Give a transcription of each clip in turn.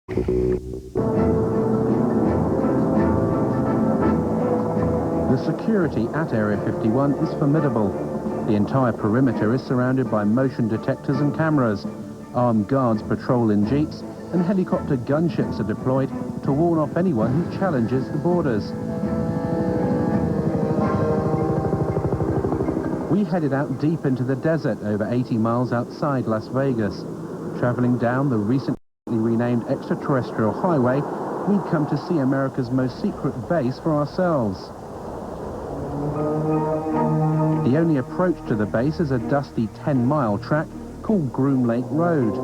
The security at Area 51 is formidable. The entire perimeter is surrounded by motion detectors and cameras. Armed guards patrol in jeeps, and helicopter gunships are deployed to warn off anyone who challenges the borders. We headed out deep into the desert over 80 miles outside Las Vegas. Traveling down the recently renamed extraterrestrial highway, we'd come to see America's most secret base for ourselves. The only approach to the base is a dusty 10-mile track called Groom Lake Road.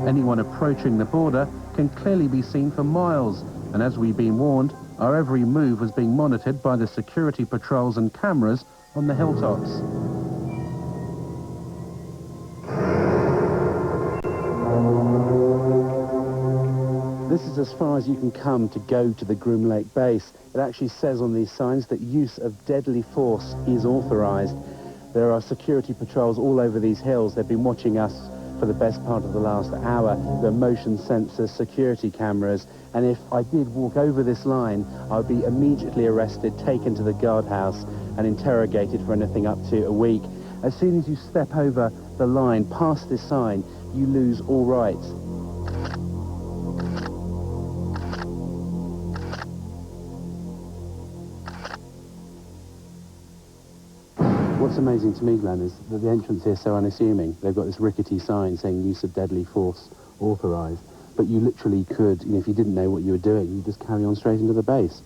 Anyone approaching the border can clearly be seen for miles, and as we've been warned, our every move was being monitored by the security patrols and cameras on the hilltops. This is as far as you can come to go to the Groom Lake base. It actually says on these signs that use of deadly force is authorized. There are security patrols all over these hills. They've been watching us for the best part of the last hour. There are motion sensors, security cameras, and if I did walk over this line, I would be immediately arrested, taken to the guardhouse, and interrogated for anything up to a week. As soon as you step over the line, past this sign, you lose all rights. What's amazing to me, Glenn, is that the entrance here is so unassuming. They've got this rickety sign saying use of deadly force authorized, but you literally could, if you didn't know what you were doing, you just carry on straight into the base.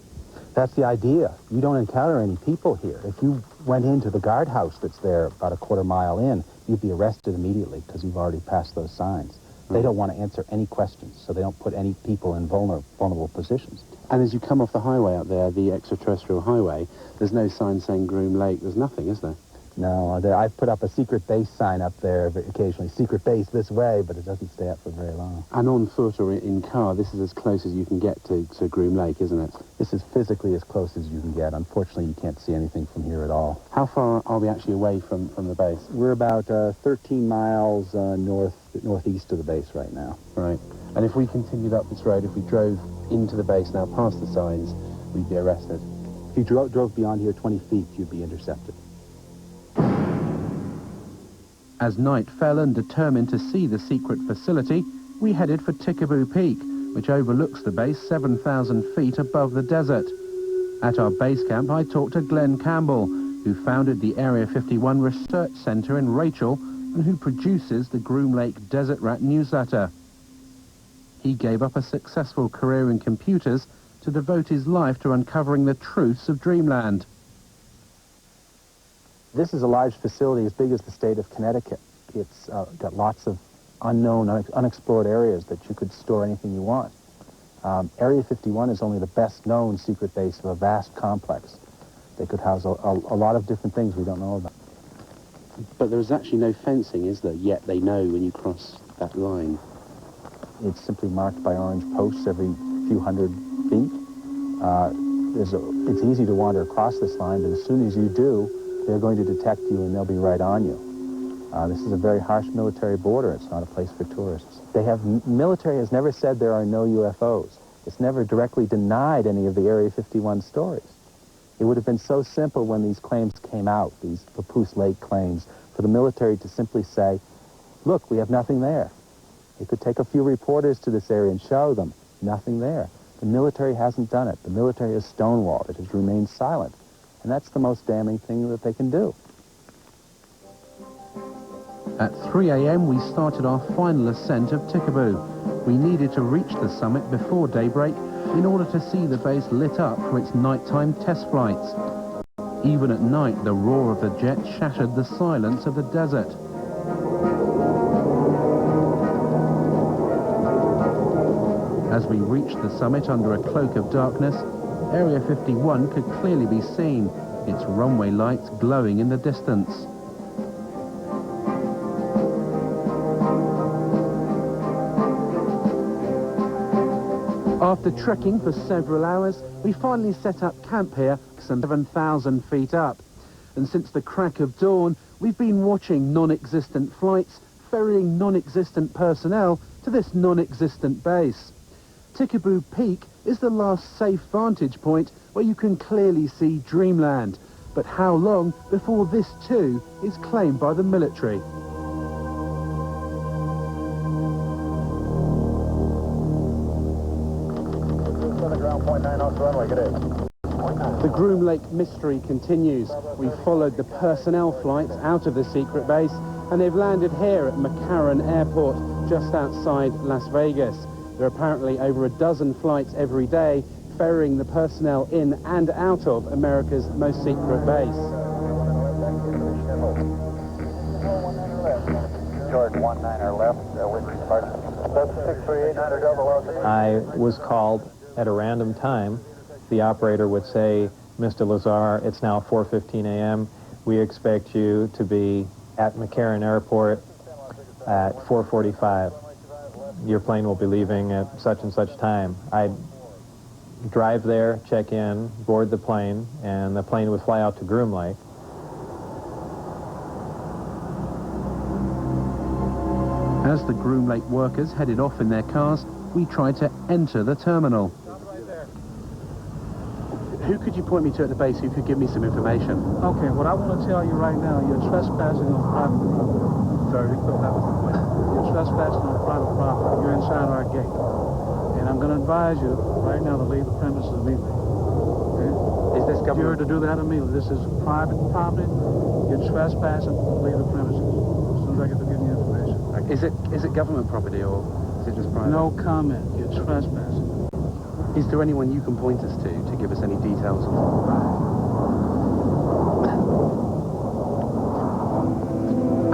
That's the idea. You don't encounter any people here. If you went into the guardhouse that's there about a quarter mile in, you'd be arrested immediately because you've already passed those signs. They don't want to answer any questions, so they don't put any people in vulnerable positions. And as you come off the highway up there, the extraterrestrial highway, there's no sign saying Groom Lake. There's nothing, is there? No, I've put up a secret base sign up there occasionally. Secret base this way, but it doesn't stay up for very long. And on foot or in car, this is as close as you can get to Groom Lake, isn't it? This is physically as close as you can get. Unfortunately, you can't see anything from here at all. How far are we actually away from the base? We're about 13 miles northeast of the base right now. Right. And if we continued up this road, if we drove into the base now past the signs, we'd be arrested? If you drove beyond here 20 feet, you'd be intercepted. As night fell and determined to see the secret facility, we headed for Tikaboo Peak, which overlooks the base 7,000 feet above the desert. At our base camp, I talked to Glenn Campbell, who founded the Area 51 Research Center in Rachel and who produces the Groom Lake Desert Rat newsletter. He gave up a successful career in computers to devote his life to uncovering the truths of Dreamland. This is a large facility as big as the state of Connecticut. It's got lots of unknown, unexplored areas that you could store anything you want. Area 51 is only the best known secret base of a vast complex. They could house a lot of different things we don't know about. But there's actually no fencing, is there? Yet they know when you cross that line. It's simply marked by orange posts every few hundred feet. It's easy to wander across this line, but as soon as you do, they're going to detect you and they'll be right on you. This is a very harsh military border. It's not a place for tourists. Military has never said there are no UFOs. It's never directly denied any of the Area 51 stories. It would have been so simple when these claims came out, these Papoose Lake claims, for the military to simply say, look, we have nothing there. They could take a few reporters to this area and show them nothing there. The military hasn't done it. The military has stonewalled. It has remained silent. And that's the most damning thing that they can do. At 3 a.m. we started our final ascent of Tikaboo. We needed to reach the summit before daybreak in order to see the base lit up for its nighttime test flights. Even at night, the roar of the jet shattered the silence of the desert. As we reached the summit under a cloak of darkness, Area 51 could clearly be seen, its runway lights glowing in the distance. After trekking for several hours, we finally set up camp here, some 7,000 feet up. And since the crack of dawn, we've been watching non-existent flights, ferrying non-existent personnel to this non-existent base. Tikaboo Peak is the last safe vantage point where you can clearly see dreamland. But how long before this too is claimed by the military? The Groom Lake mystery continues. We've followed the personnel flights out of the secret base, and they've landed here at McCarran Airport, just outside Las Vegas. There are apparently over a dozen flights every day, ferrying the personnel in and out of America's most secret base. George 19 left, with departure. That's 638 I was called at a random time. The operator would say, Mr. Lazar, it's now 4:15 a.m. We expect you to be at McCarran Airport at 4:45. Your plane will be leaving at such and such time. I'd drive there, check in, board the plane, and the plane would fly out to Groom Lake. As the Groom Lake workers headed off in their cars, we tried to enter the terminal. Who could you point me to at the base who could give me some information? Okay, what I want to tell you right now, you're trespassing on private property. Sorry, we thought that was the point. You're trespassing on private property. You're inside our gate. And I'm going to advise you right now to leave the premises immediately. Okay? Is this government? You're to do that immediately. This is private property. You're trespassing. Leave the premises. As soon as I get to give you information. Is it government property or is it just private? No comment. You're trespassing. Is there anyone you can point us to give us any details on?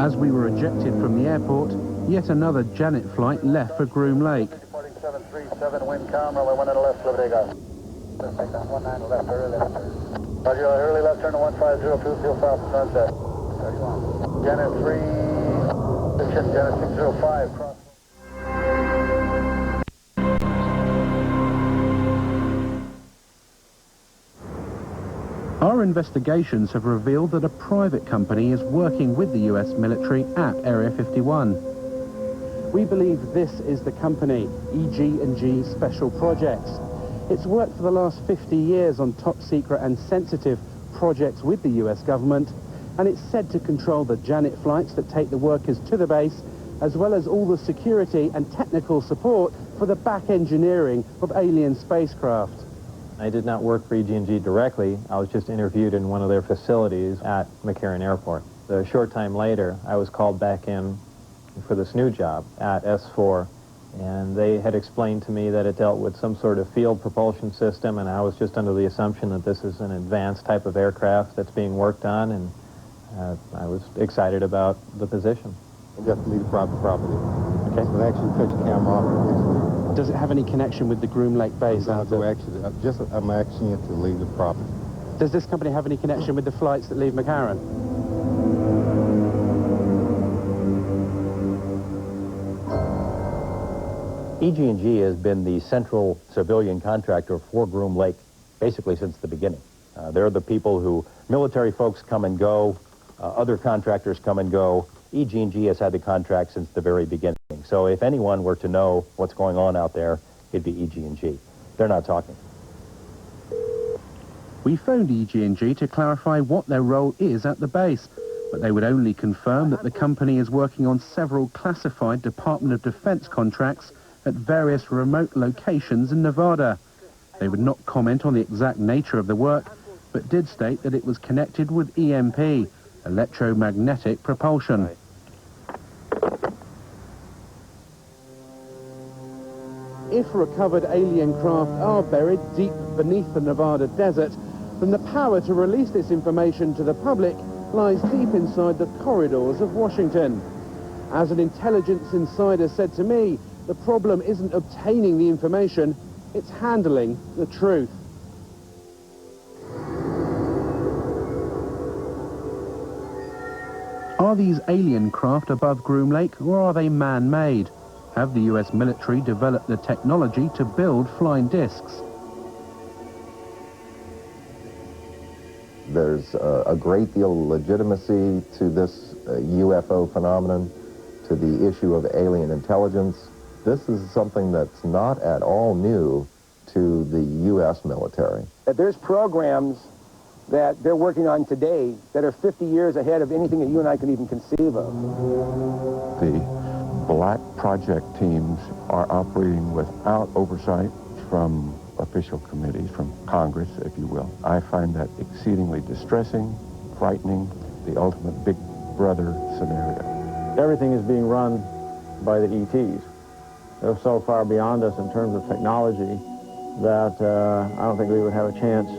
As we were ejected from the airport, yet another Janet flight left for Groom Lake. 737, wind calm, runway 1 and left, Liberty Golf. 19 left, early left. Roger, early left turn to 150, fuel south, sunset. Janet 3, Janet 605, cross. Our investigations have revealed that a private company is working with the US military at Area 51. We believe this is the company, EG&G Special Projects. It's worked for the last 50 years on top secret and sensitive projects with the US government, and it's said to control the Janet flights that take the workers to the base, as well as all the security and technical support for the back engineering of alien spacecraft. I did not work for EG&G directly. I was just interviewed in one of their facilities at McCarran Airport. A short time later, I was called back in for this new job at S4, and they had explained to me that it dealt with some sort of field propulsion system, and I was just under the assumption that this is an advanced type of aircraft that's being worked on, and I was excited about the position. Just leave the private property. Okay. So actually cut your camera off. Does it have any connection with the Groom Lake base? I'm asking you to leave the property. Does this company have any connection with the flights that leave McCarran? EG&G has been the central civilian contractor for Groom Lake basically since the beginning. They're the people who, military folks come and go, other contractors come and go. EG&G has had the contract since the very beginning. So if anyone were to know what's going on out there, it'd be EG&G. They're not talking. We phoned EG&G to clarify what their role is at the base, but they would only confirm that the company is working on several classified Department of Defense contracts at various remote locations in Nevada. They would not comment on the exact nature of the work, but did state that it was connected with EMP, electromagnetic propulsion. If recovered alien craft are buried deep beneath the Nevada desert, then the power to release this information to the public lies deep inside the corridors of Washington. As an intelligence insider said to me, the problem isn't obtaining the information, it's handling the truth. Are these alien craft above Groom Lake, or are they man-made? Have the US military developed the technology to build flying discs? There's a great deal of legitimacy to this UFO phenomenon, to the issue of alien intelligence. This is something that's not at all new to the U.S. military. There's programs that they're working on today that are 50 years ahead of anything that you and I can even conceive of. The black project teams are operating without oversight from official committees, from Congress, if you will. I find that exceedingly distressing, frightening, the ultimate big brother scenario. Everything is being run by the ETs. They're so far beyond us in terms of technology that I don't think we would have a chance.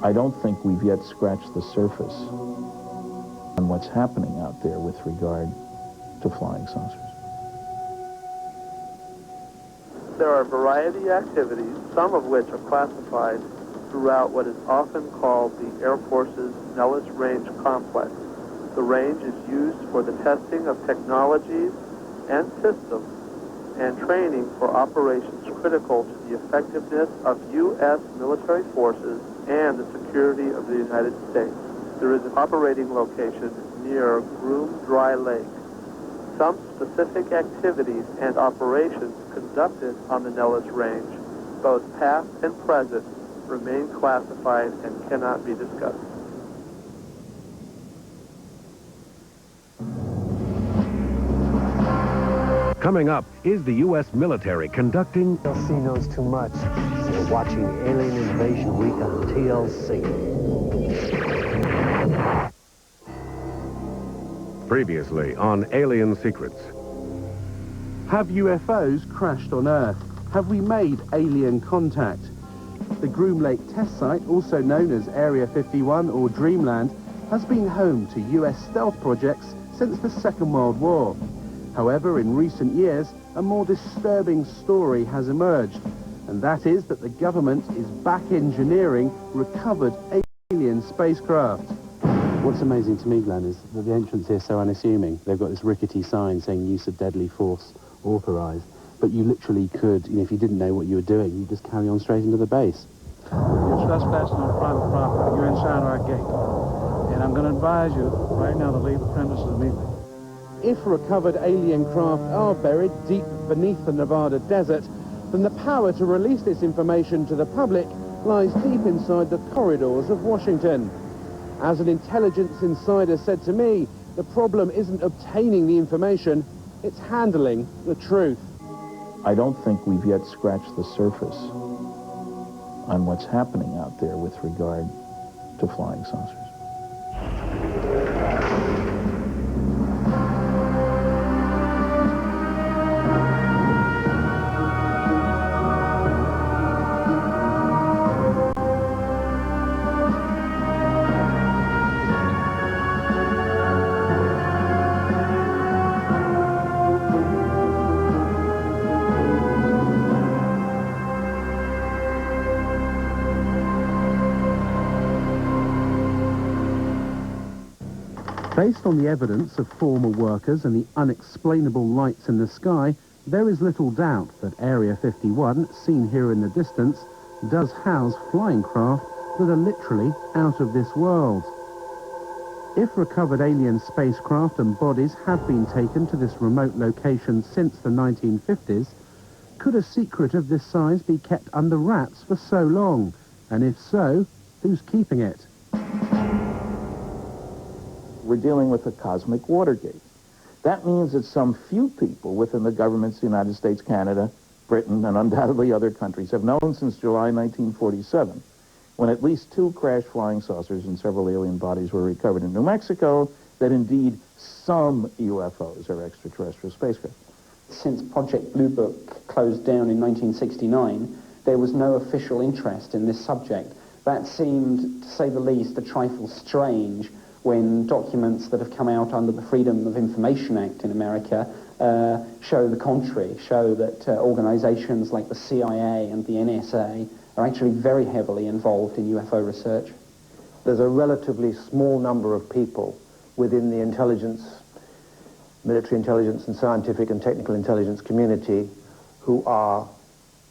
I don't think we've yet scratched the surface on what's happening out there with regard to flying saucers. There are a variety of activities, some of which are classified throughout what is often called the Air Force's Nellis Range Complex. The range is used for the testing of technologies and systems and training for operations critical to the effectiveness of U.S. military forces and the security of the United States. There is an operating location near Groom Dry Lake. Some specific activities and operations conducted on the Nellis Range, both past and present, remain classified and cannot be discussed. Coming up, is the U.S. military conducting... TLC knows too much. So we're watching Alien Invasion Week on TLC. Previously on Alien Secrets. Have UFOs crashed on Earth? Have we made alien contact? The Groom Lake test site, also known as Area 51 or Dreamland, has been home to US stealth projects since the Second World War. However, in recent years, a more disturbing story has emerged, and that is that the government is back engineering recovered alien spacecraft. What's amazing to me, Glenn, is that the entrance here is so unassuming. They've got this rickety sign saying use of deadly force authorized, but you literally could, if you didn't know what you were doing, you just carry on straight into the base. You're trespassing on private property. You're inside our gate. And I'm going to advise you right now to leave the premises immediately. If recovered alien craft are buried deep beneath the Nevada desert, then the power to release this information to the public lies deep inside the corridors of Washington. As an intelligence insider said to me, the problem isn't obtaining the information, it's handling the truth. I don't think we've yet scratched the surface on what's happening out there with regard to flying saucers. Based on the evidence of former workers and the unexplainable lights in the sky, there is little doubt that Area 51, seen here in the distance, does house flying craft that are literally out of this world. If recovered alien spacecraft and bodies have been taken to this remote location since the 1950s, could a secret of this size be kept under wraps for so long? And if so, who's keeping it? We're dealing with a cosmic Watergate. That means that some few people within the governments of the United States, Canada, Britain, and undoubtedly other countries have known since July 1947, when at least 2 crashed flying saucers and several alien bodies were recovered in New Mexico, that indeed some UFOs are extraterrestrial spacecraft. Since Project Blue Book closed down in 1969, there was no official interest in this subject. That seemed, to say the least, a trifle strange when documents that have come out under the Freedom of Information Act in America show the contrary, show that organizations like the CIA and the NSA are actually very heavily involved in UFO research. There's a relatively small number of people within the intelligence, military intelligence and scientific and technical intelligence community who are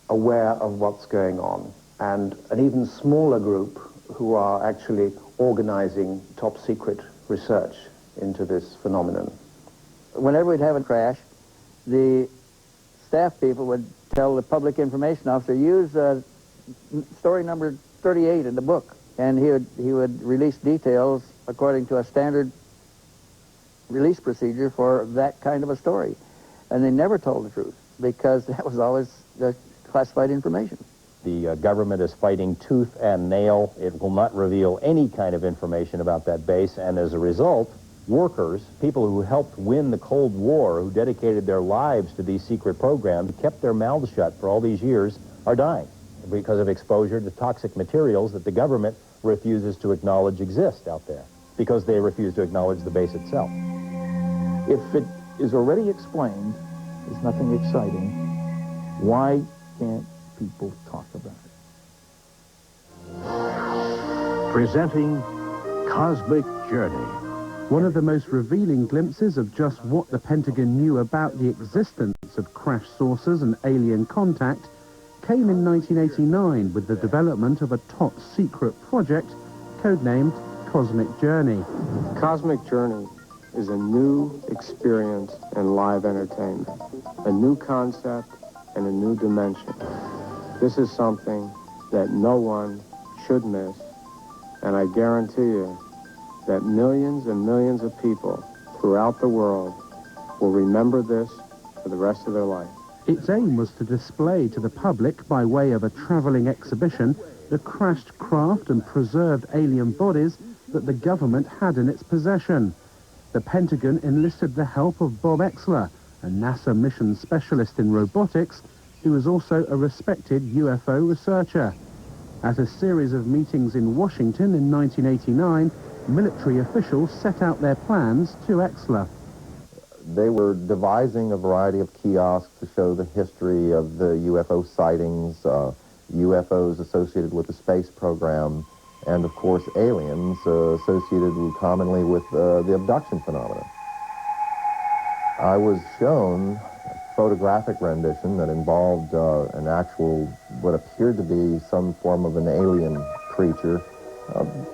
aware of what's going on, and an even smaller group who are actually organizing top secret research into this phenomenon. Whenever we'd have a crash, the staff people would tell the public information officer, use story number 38 in the book. And he would release details according to a standard release procedure for that kind of a story. And they never told the truth, because that was always classified information. The government is fighting tooth and nail. It will not reveal any kind of information about that base, and as a result, workers, people who helped win the Cold War, who dedicated their lives to these secret programs, kept their mouths shut for all these years, are dying because of exposure to toxic materials that the government refuses to acknowledge exist out there, because they refuse to acknowledge the base itself. If it is already explained, there's nothing exciting, why can't people talk about it? Presenting Cosmic Journey. One of the most revealing glimpses of just what the Pentagon knew about the existence of crash saucers and alien contact came in 1989 with the development of a top-secret project codenamed Cosmic Journey. Cosmic Journey is a new experience in live entertainment, a new concept and a new dimension. This is something that no one should miss, and I guarantee you that millions and millions of people throughout the world will remember this for the rest of their life. Its aim was to display to the public, by way of a travelling exhibition, the crashed craft and preserved alien bodies that the government had in its possession. The Pentagon enlisted the help of Bob Exler, a NASA mission specialist in robotics, who was also a respected UFO researcher. At a series of meetings in Washington in 1989, military officials set out their plans to Exler. They were devising a variety of kiosks to show the history of the UFO sightings, UFOs associated with the space program, and of course aliens associated commonly with the abduction phenomenon. I was shown a photographic rendition that involved an actual, what appeared to be some form of an alien creature,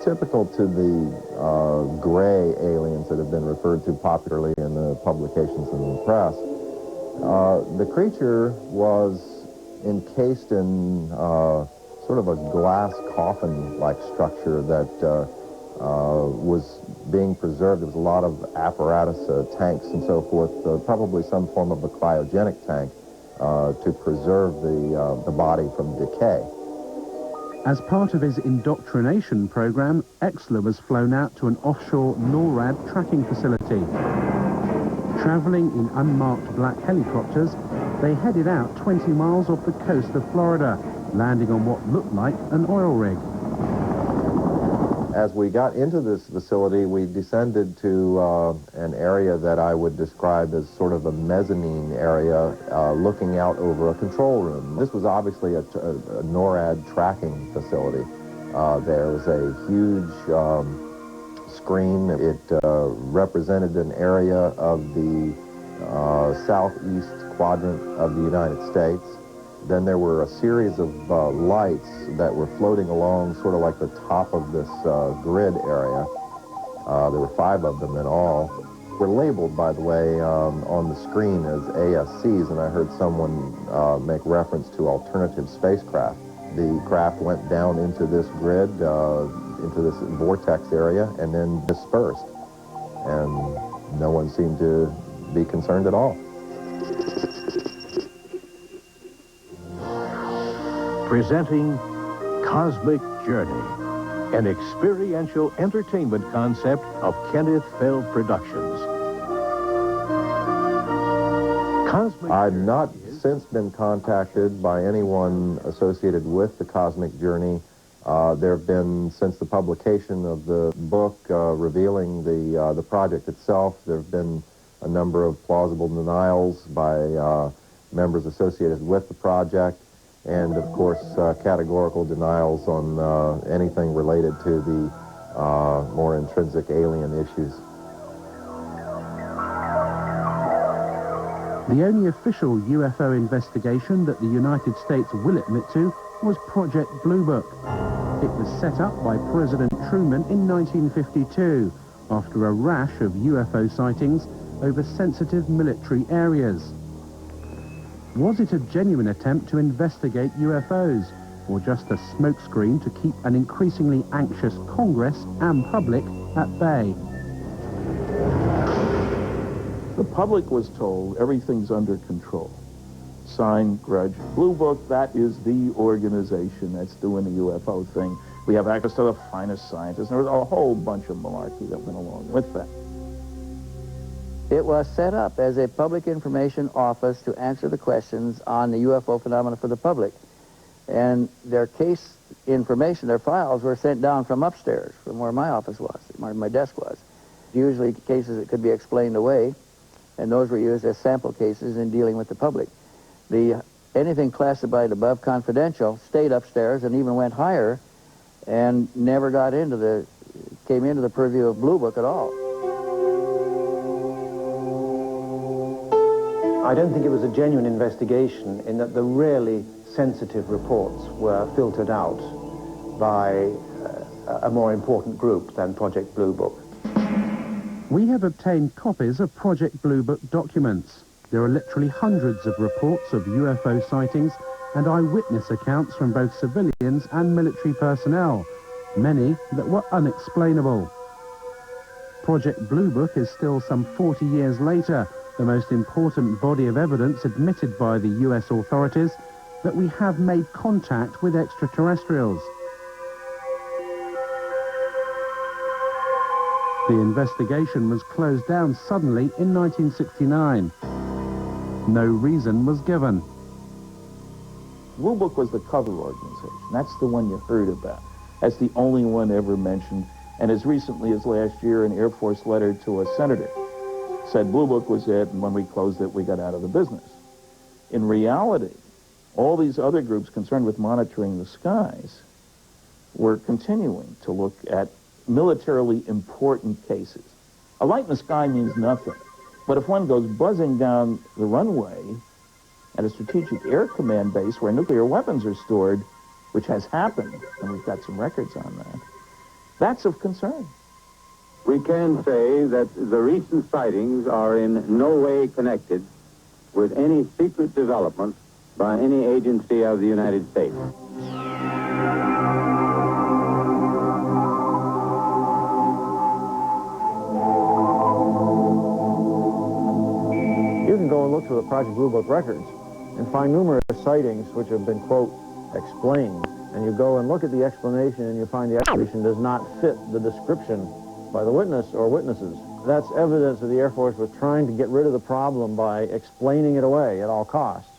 typical to the gray aliens that have been referred to popularly in the publications and the press. The creature was encased in sort of a glass coffin-like structure that was being preserved. There was a lot of apparatus, tanks and so forth, probably some form of a cryogenic tank to preserve the body from decay. As part of his indoctrination program, Exler was flown out to an offshore NORAD tracking facility. Traveling in unmarked black helicopters, they headed out 20 miles off the coast of Florida, landing on what looked like an oil rig. As we got into this facility, we descended to an area that I would describe as sort of a mezzanine area, looking out over a control room. This was obviously a NORAD tracking facility. There was a huge screen. It represented an area of the southeast quadrant of the United States. Then there were a series of lights that were floating along sort of like the top of this grid area. There were 5 of them in all. Were labeled, by the way, on the screen as ASCs, and I heard someone make reference to alternative spacecraft. The craft went down into this grid, into this vortex area, and then dispersed. And no one seemed to be concerned at all. Presenting Cosmic Journey, an experiential entertainment concept of Kenneth Feld Productions. I've not since been contacted by anyone associated with the Cosmic Journey. There have been, since the publication of the book revealing the project itself, there have been a number of plausible denials by members associated with the project, and of course categorical denials on anything related to the more intrinsic alien issues. The only official UFO investigation that the United States will admit to was Project Blue Book. It was set up by President Truman in 1952 after a rash of UFO sightings over sensitive military areas. Was it a genuine attempt to investigate UFOs, or just a smokescreen to keep an increasingly anxious Congress and public at bay? The public was told everything's under control. Sign, grudge. Blue Book, that is the organization that's doing the UFO thing. We have access to the finest scientists. There was a whole bunch of malarkey that went along with that. It was set up as a public information office to answer the questions on the UFO phenomena for the public. And their case information, their files, were sent down from upstairs, from where my office was, where my desk was. Usually cases that could be explained away, and those were used as sample cases in dealing with the public. Anything classified above confidential stayed upstairs and even went higher and never came into the purview of Blue Book at all. I don't think it was a genuine investigation in that the really sensitive reports were filtered out by a more important group than Project Blue Book. We have obtained copies of Project Blue Book documents. There are literally hundreds of reports of UFO sightings and eyewitness accounts from both civilians and military personnel, many that were unexplainable. Project Blue Book is still some 40 years later the most important body of evidence admitted by the US authorities that we have made contact with extraterrestrials. The investigation was closed down suddenly in 1969. No reason was given. Blue Book was the cover organization. That's the one you heard about. That's the only one ever mentioned. And as recently as last year, an Air Force letter to a senator said Blue Book was it, and when we closed it, we got out of the business. In reality, all these other groups concerned with monitoring the skies were continuing to look at militarily important cases. A light in the sky means nothing. But if one goes buzzing down the runway at a strategic air command base where nuclear weapons are stored, which has happened, and we've got some records on that, that's of concern. We can say that the recent sightings are in no way connected with any secret development by any agency of the United States. You can go and look through the Project Blue Book records and find numerous sightings which have been, quote, explained. And you go and look at the explanation and you find the explanation does not fit the description by the witness or witnesses. That's evidence that the Air Force was trying to get rid of the problem by explaining it away at all costs.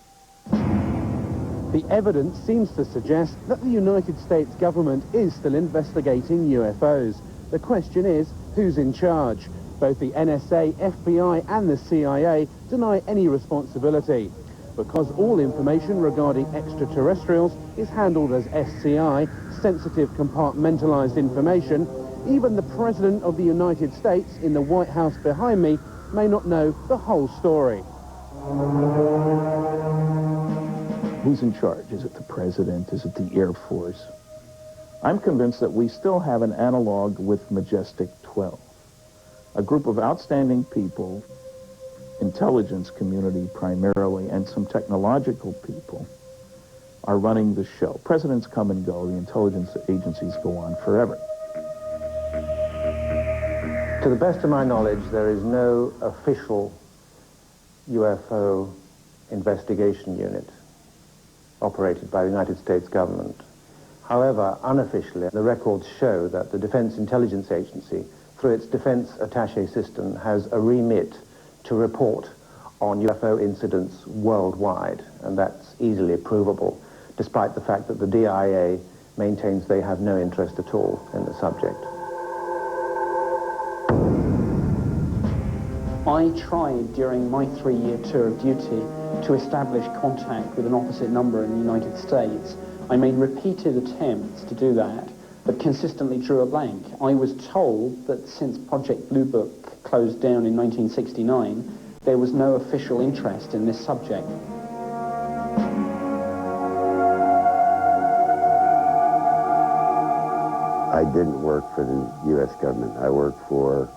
The evidence seems to suggest that the United States government is still investigating UFOs. The question is, who's in charge? Both the NSA, FBI and the CIA deny any responsibility. Because all information regarding extraterrestrials is handled as SCI, sensitive compartmentalized information, even the President of the United States in the White House behind me may not know the whole story. Who's in charge? Is it the President? Is it the Air Force? I'm convinced that we still have an analog with Majestic 12. A group of outstanding people, intelligence community primarily, and some technological people are running the show. Presidents come and go. The intelligence agencies go on forever. To the best of my knowledge, there is no official UFO investigation unit operated by the United States government. However, unofficially, the records show that the Defense Intelligence Agency, through its Defense Attaché system, has a remit to report on UFO incidents worldwide, and that's easily provable, despite the fact that the DIA maintains they have no interest at all in the subject. I tried during my 3-year tour of duty to establish contact with an opposite number in the United States. I made repeated attempts to do that, but consistently drew a blank. I was told that since Project Blue Book closed down in 1969, there was no official interest in this subject. I didn't work for the U.S. government. I worked for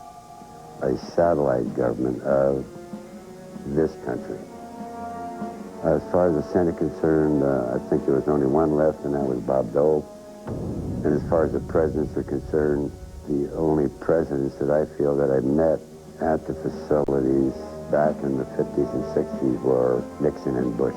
a satellite government of this country. As far as the Senate concerned, I think there was only one left, and that was Bob Dole. And as far as the presidents are concerned, the only presidents that I feel that I met at the facilities back in the 50s and 60s were Nixon and Bush.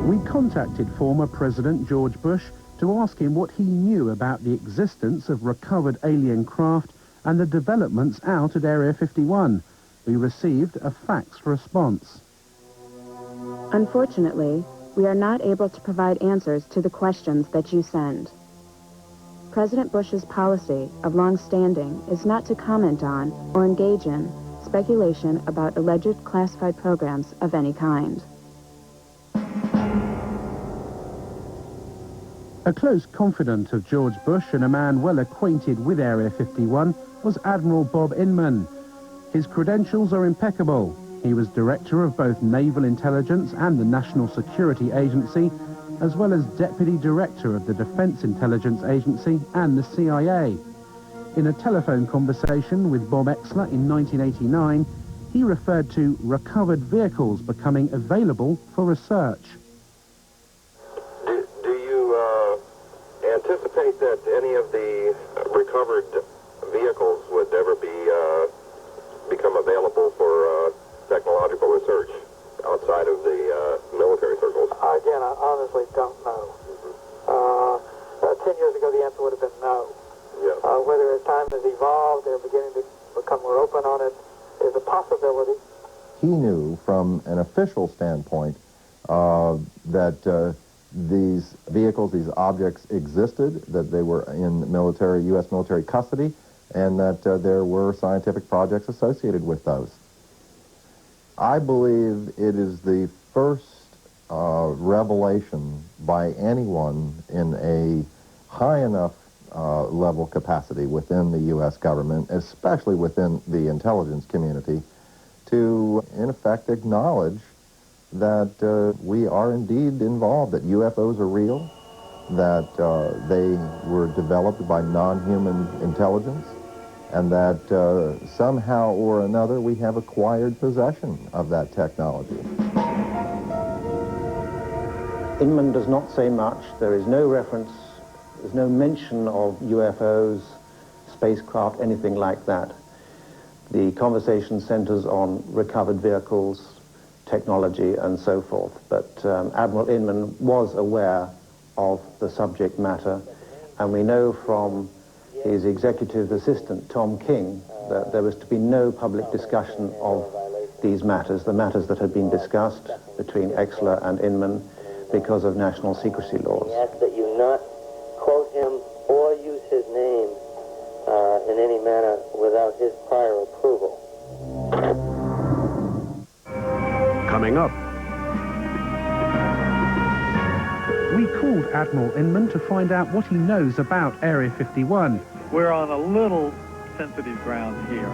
We contacted former President George Bush to ask him what he knew about the existence of recovered alien craft and the developments out at Area 51. We received a fax response. Unfortunately, we are not able to provide answers to the questions that you send. President Bush's policy of long-standing is not to comment on or engage in speculation about alleged classified programs of any kind. A close confidant of George Bush and a man well acquainted with Area 51 was Admiral Bob Inman. His credentials are impeccable. He was director of both Naval Intelligence and the National Security Agency, as well as deputy director of the Defense Intelligence Agency and the CIA. In a telephone conversation with Bob Exler in 1989, he referred to recovered vehicles becoming available for research. Do you anticipate that any of the recovered vehicles would ever become available for technological research outside of the military circles? Again, I honestly don't know. 10 years ago, the answer would have been no. Yeah. Whether as time has evolved, they're beginning to become more open on it, is a possibility. He knew from an official standpoint that these vehicles, these objects existed, that they were in military, U.S. military custody, and that there were scientific projects associated with those. I believe it is the first revelation by anyone in a high enough level capacity within the U.S. government, especially within the intelligence community, to, in effect, acknowledge that we are indeed involved, that UFOs are real, that they were developed by non-human intelligence, and that somehow or another we have acquired possession of that technology. Inman does not say much. There is no reference, there's no mention of UFOs, spacecraft, anything like that. The conversation centers on recovered vehicles, technology, and so forth. But Admiral Inman was aware of the subject matter, and we know from his executive assistant, Tom King, that there was to be no public discussion of these matters, the matters that had been discussed between Exler and Inman, because of national secrecy laws. We ask that you not quote him or use his name in any manner without his prior approval. Coming up, we called Admiral Inman to find out what he knows about Area 51. We're on a little sensitive ground here.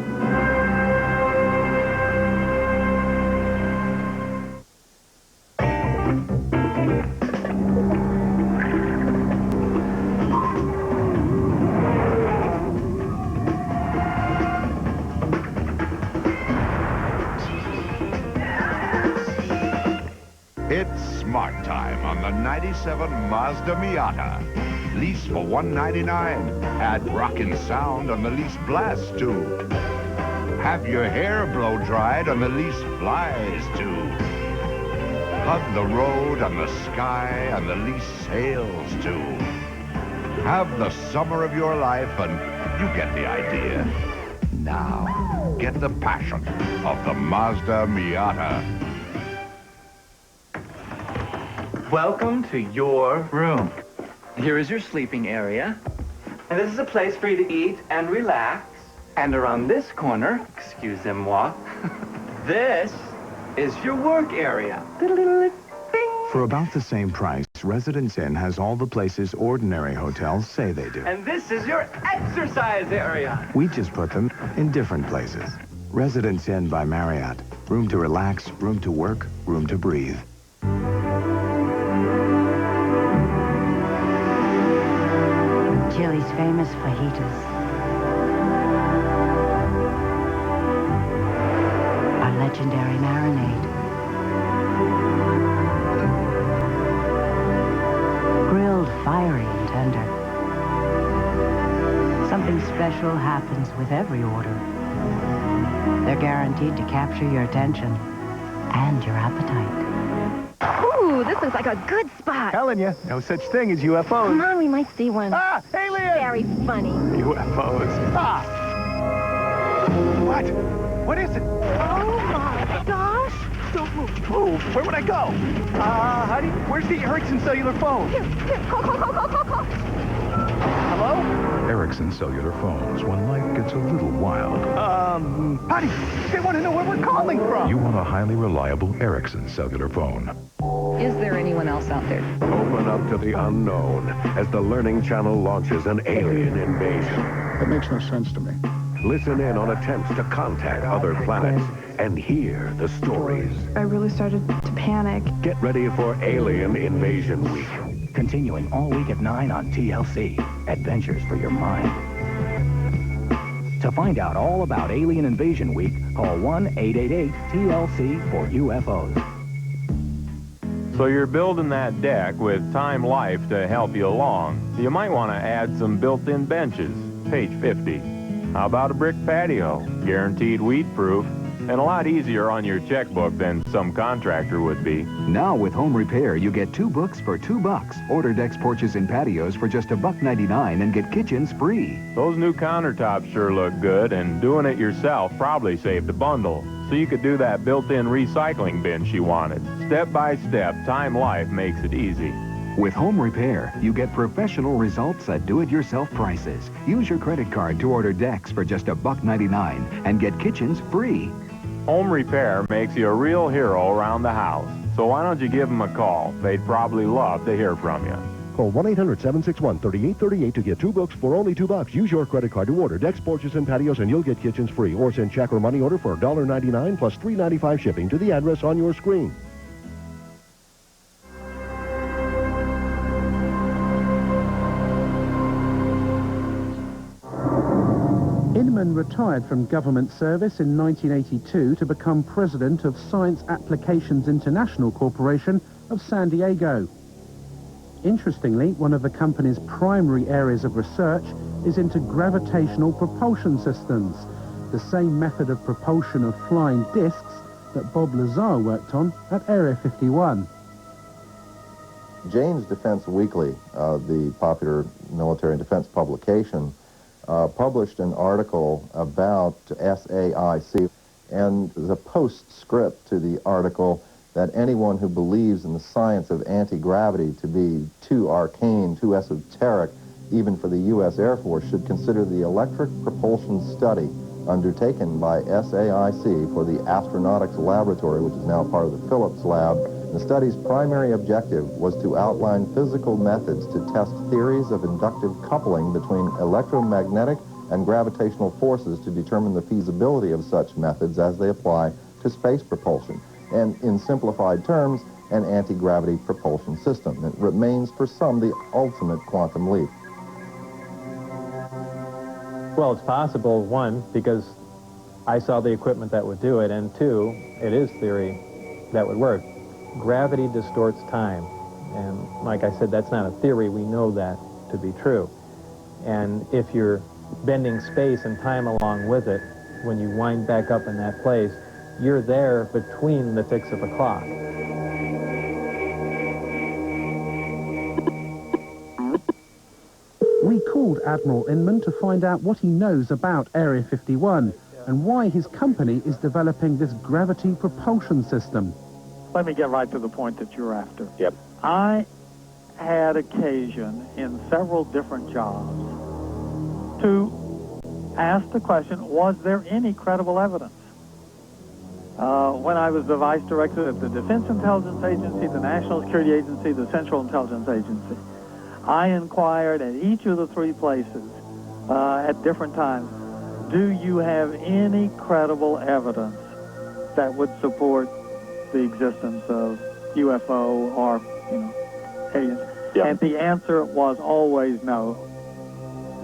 It's smart time on the 97 Mazda Miata. Lease for $199. Add rockin' sound on the lease Blast 2. Have your hair blow dried on the lease Flies 2. Hug the road on the sky on the lease Sails 2. Have the summer of your life and you get the idea. Now, get the passion of the Mazda Miata. Welcome to your room. Here is your sleeping area. And this is a place for you to eat and relax. And around this corner, excusez-moi, this is your work area. For about the same price, Residence Inn has all the places ordinary hotels say they do. And this is your exercise area. We just put them in different places. Residence Inn by Marriott. Room to relax, room to work, room to breathe. Chili's famous fajitas are legendary marinade. special happens with every order. They're guaranteed to capture your attention and your appetite. Ooh, this looks like a good spot. Telling you, no such thing as UFOs. Come on, we might see one. Ah, alien! Very funny. UFOs. Ah! What? What is it? Oh my gosh! Don't move. Where would I go? How do you... Where's the Ericsson cellular phone? Here, call. Hello? Ericsson cellular phones when life gets a little wild. Honey, they want to know where we're calling from. You want a highly reliable Ericsson cellular phone. Is there anyone else out there? Open up to the unknown as the Learning Channel launches an alien invasion. That makes no sense to me. Listen in on attempts to contact other planets and hear the stories. I really started to panic. Get ready for Alien Invasion Week. Continuing all week at 9 on TLC. Adventures for your mind. To find out all about Alien Invasion Week, call 1-888-TLC for UFOs. So you're building that deck with Time Life to help you along. You might want to add some built-in benches. Page 50. How about a brick patio? Guaranteed weed-proof. And a lot easier on your checkbook than some contractor would be. Now with Home Repair, you get 2 books for $2. Order decks, porches, and patios for just $1.99 and get kitchens free. Those new countertops sure look good, and doing it yourself probably saved a bundle. So you could do that built-in recycling bin she wanted. Step by step, Time Life makes it easy. With Home Repair, you get professional results at do-it-yourself prices. Use your credit card to order decks for just $1.99 and get kitchens free. Home Repair makes you a real hero around the house. So why don't you give them a call? They'd probably love to hear from you. Call 1-800-761-3838 to get 2 books for only $2. Use your credit card to order decks, porches, and patios, and you'll get kitchens free. Or send check or money order for $1.99 plus $3.95 shipping to the address on your screen. Inman retired from government service in 1982 to become president of Science Applications International Corporation of San Diego. Interestingly, one of the company's primary areas of research is into gravitational propulsion systems, the same method of propulsion of flying discs that Bob Lazar worked on at Area 51. Jane's Defense Weekly, the popular military and defense publication, published an article about SAIC, and the postscript to the article that anyone who believes in the science of anti-gravity to be too arcane, too esoteric, even for the U.S. Air Force, should consider the electric propulsion study undertaken by SAIC for the Astronautics Laboratory, which is now part of the Phillips Lab. The study's primary objective was to outline physical methods to test theories of inductive coupling between electromagnetic and gravitational forces to determine the feasibility of such methods as they apply to space propulsion, and in simplified terms, an anti-gravity propulsion system. It remains for some the ultimate quantum leap. Well, it's possible, one, because I saw the equipment that would do it, and two, it is theory that would work. Gravity distorts time, and like I said, that's not a theory. We know that to be true. And if you're bending space and time along with it, when you wind back up in that place, you're there between the ticks of a clock. We called Admiral Inman to find out what he knows about Area 51 and why his company is developing this gravity propulsion system. Let me get right to the point that you're after. Yep. I had occasion in several different jobs to ask the question, was there any credible evidence? When I was the vice director of the Defense Intelligence Agency, the National Security Agency, the Central Intelligence Agency, I inquired at each of the 3 places at different times, do you have any credible evidence that would support the existence of UFO or, aliens? Yep. And the answer was always no.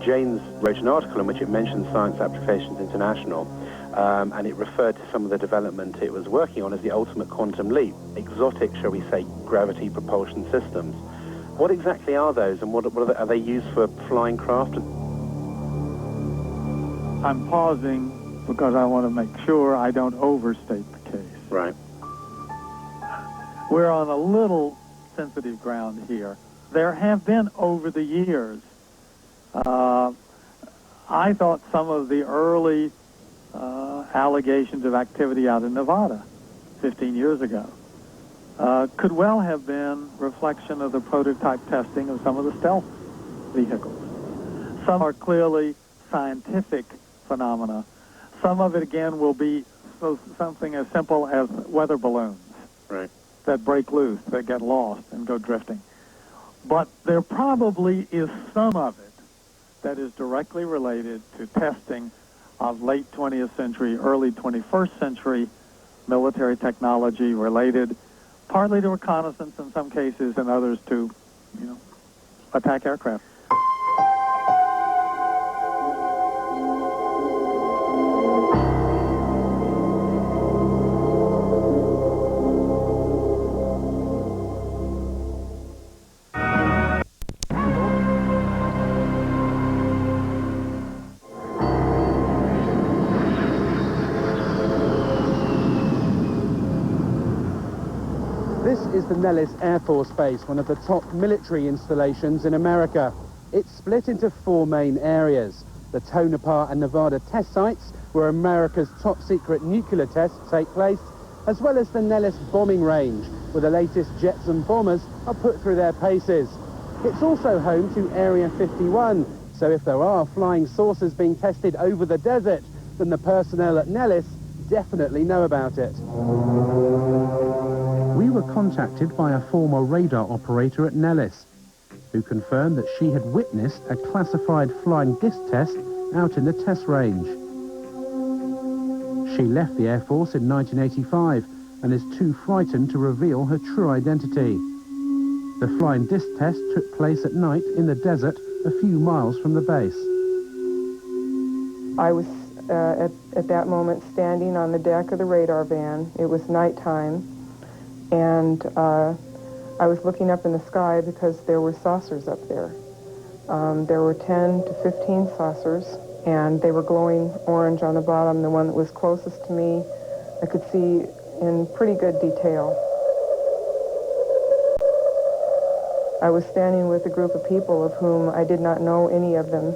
Jane's wrote an article in which it mentioned Science Applications International, and it referred to some of the development it was working on as the ultimate quantum leap, exotic, shall we say, gravity propulsion systems. What exactly are those, and what are they used for flying craft? I'm pausing because I want to make sure I don't overstate the case. Right. We're on a little sensitive ground here. There have been, over the years, I thought some of the early allegations of activity out in Nevada 15 years ago could well have been reflection of the prototype testing of some of the stealth vehicles. Some are clearly scientific phenomena. Some of it, again, will be something as simple as weather balloons that break loose, that get lost and go drifting. But there probably is some of it that is directly related to testing of late 20th century, early 21st century military technology related partly to reconnaissance in some cases and others to, attack aircraft. This is the Nellis Air Force Base, one of the top military installations in America. It's split into 4 main areas. The Tonopah and Nevada test sites, where America's top secret nuclear tests take place, as well as the Nellis bombing range, where the latest jets and bombers are put through their paces. It's also home to Area 51, so if there are flying saucers being tested over the desert, then the personnel at Nellis definitely know about it. We were contacted by a former radar operator at Nellis, who confirmed that she had witnessed a classified flying disc test out in the test range. She left the Air Force in 1985 and is too frightened to reveal her true identity. The flying disc test took place at night in the desert a few miles from the base. I was at that moment standing on the deck of the radar van. It was nighttime, and I was looking up in the sky because there were saucers up there. There were 10 to 15 saucers, and they were glowing orange on the bottom. The one that was closest to me, I could see in pretty good detail. I was standing with a group of people of whom I did not know any of them,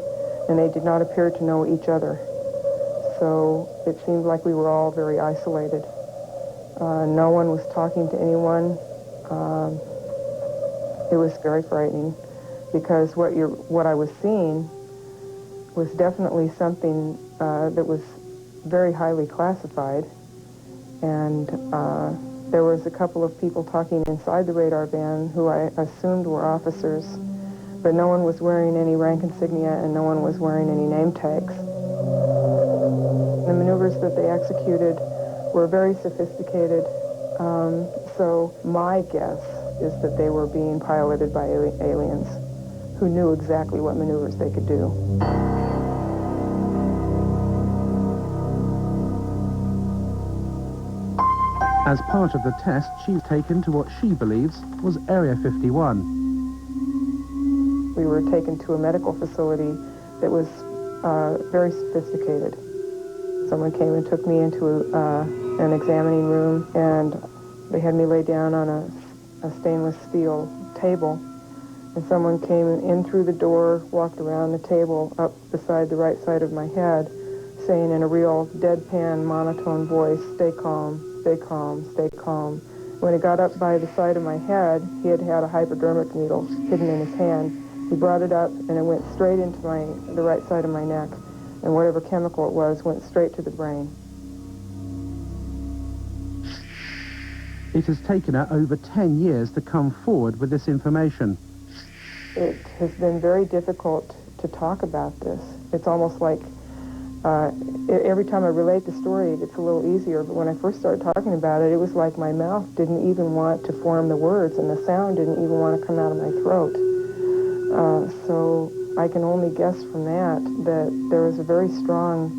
and they did not appear to know each other. So it seemed like we were all very isolated. No one was talking to anyone. It was very frightening because what I was seeing was definitely something that was very highly classified, and there was a couple of people talking inside the radar van who I assumed were officers, but no one was wearing any rank insignia and no one was wearing any name tags. The maneuvers that they executed were very sophisticated, so my guess is that they were being piloted by aliens who knew exactly what maneuvers they could do. As part of the test, she's taken to what she believes was Area 51. We were taken to a medical facility that was very sophisticated. Someone came and took me into an examining room, and they had me lay down on a stainless steel table, and someone came in through the door, walked around the table up beside the right side of my head, saying in a real deadpan, monotone voice, "Stay calm, stay calm, stay calm." When he got up by the side of my head, he had a hypodermic needle hidden in his hand. He brought it up, and it went straight into the right side of my neck, and whatever chemical it was went straight to the brain. It has taken her over 10 years to come forward with this information. It has been very difficult to talk about this. It's almost like every time I relate the story, it gets a little easier, but when I first started talking about it, it was like my mouth didn't even want to form the words, and the sound didn't even want to come out of my throat. So I can only guess from that there was a very strong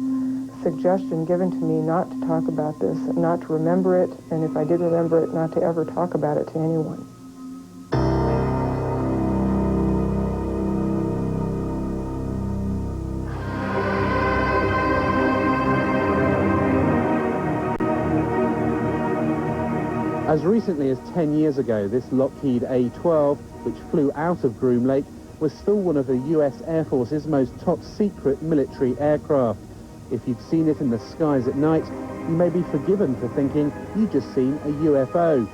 suggestion given to me not to talk about this, not to remember it, and if I did remember it, not to ever talk about it to anyone. As recently as 10 years ago, this Lockheed A-12, which flew out of Groom Lake, was still one of the US Air Force's most top-secret military aircraft. If you'd seen it in the skies at night, you may be forgiven for thinking you'd just seen a UFO.